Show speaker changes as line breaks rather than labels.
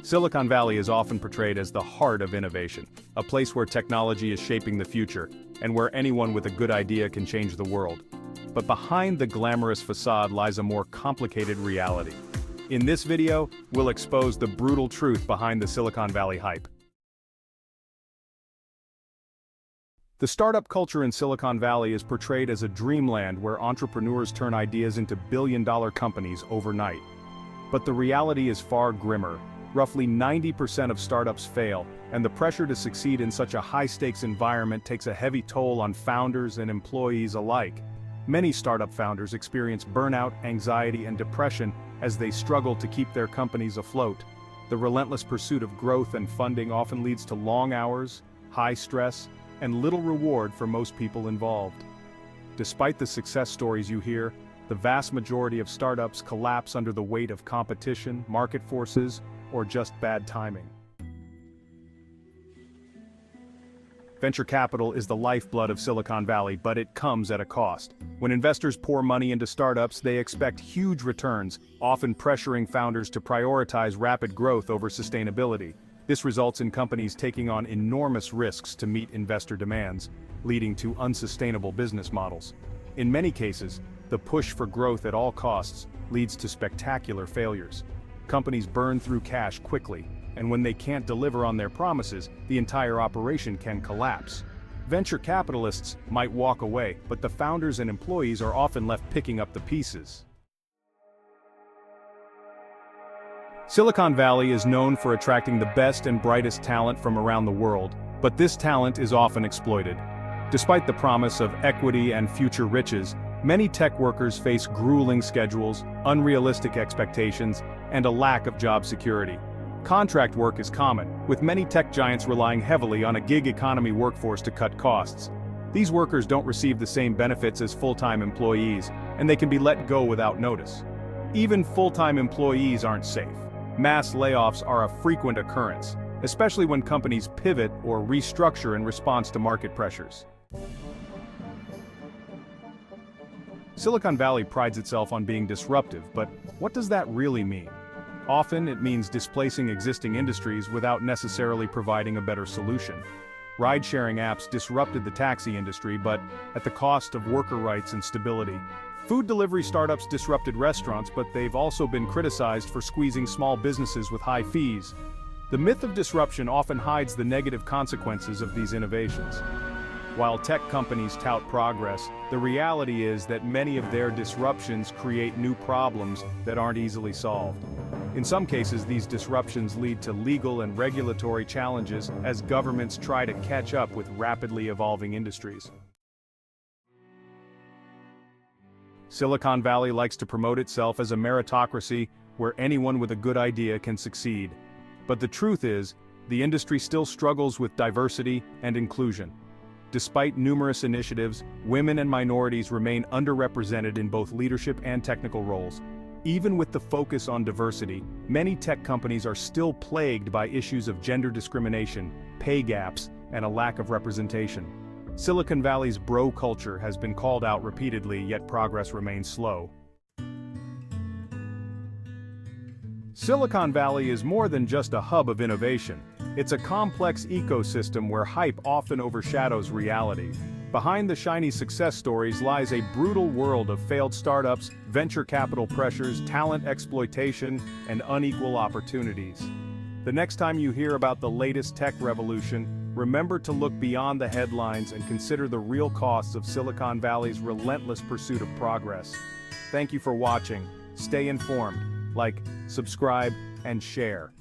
Silicon Valley is often portrayed as the heart of innovation, a place where technology is shaping the future, and where anyone with a good idea can change the world. But behind the glamorous facade lies a more complicated reality. In this video, we'll expose the brutal truth behind the Silicon Valley hype. The startup culture in Silicon Valley is portrayed as a dreamland where entrepreneurs turn ideas into billion-dollar companies overnight. But the reality is far grimmer. Roughly 90% of startups fail, and the pressure to succeed in such a high-stakes environment takes a heavy toll on founders and employees alike. Many startup founders experience burnout, anxiety, and depression as they struggle to keep their companies afloat. The relentless pursuit of growth and funding often leads to long hours, high stress, and little reward for most people involved. Despite the success stories you hear, the vast majority of startups collapse under the weight of competition, market forces, or just bad timing. Venture capital is the lifeblood of Silicon Valley, but it comes at a cost. When investors pour money into startups, they expect huge returns, often pressuring founders to prioritize rapid growth over sustainability. This results in companies taking on enormous risks to meet investor demands, leading to unsustainable business models. In many cases, the push for growth at all costs leads to spectacular failures. Companies burn through cash quickly, and when they can't deliver on their promises, the entire operation can collapse. Venture capitalists might walk away, but the founders and employees are often left picking up the pieces. Silicon Valley is known for attracting the best and brightest talent from around the world, but this talent is often exploited. Despite the promise of equity and future riches, many tech workers face grueling schedules, unrealistic expectations, and a lack of job security. Contract work is common, with many tech giants relying heavily on a gig economy workforce to cut costs. These workers don't receive the same benefits as full-time employees, and they can be let go without notice. Even full-time employees aren't safe. Mass layoffs are a frequent occurrence, especially when companies pivot or restructure in response to market pressures. Silicon Valley prides itself on being disruptive, but what does that really mean? Often it means displacing existing industries without necessarily providing a better solution. Ride-sharing apps disrupted the taxi industry, but at the cost of worker rights and stability. Food delivery startups disrupted restaurants, but they've also been criticized for squeezing small businesses with high fees. The myth of disruption often hides the negative consequences of these innovations. While tech companies tout progress, the reality is that many of their disruptions create new problems that aren't easily solved. In some cases, these disruptions lead to legal and regulatory challenges as governments try to catch up with rapidly evolving industries. Silicon Valley likes to promote itself as a meritocracy where anyone with a good idea can succeed. But the truth is, the industry still struggles with diversity and inclusion. Despite numerous initiatives, women and minorities remain underrepresented in both leadership and technical roles. Even with the focus on diversity, many tech companies are still plagued by issues of gender discrimination, pay gaps, and a lack of representation. Silicon Valley's bro culture has been called out repeatedly, yet progress remains slow. Silicon Valley is more than just a hub of innovation. It's a complex ecosystem where hype often overshadows reality. Behind the shiny success stories lies a brutal world of failed startups, venture capital pressures, talent exploitation, and unequal opportunities. The next time you hear about the latest tech revolution, remember to look beyond the headlines and consider the real costs of Silicon Valley's relentless pursuit of progress. Thank you for watching. Stay informed. Like, subscribe, and share.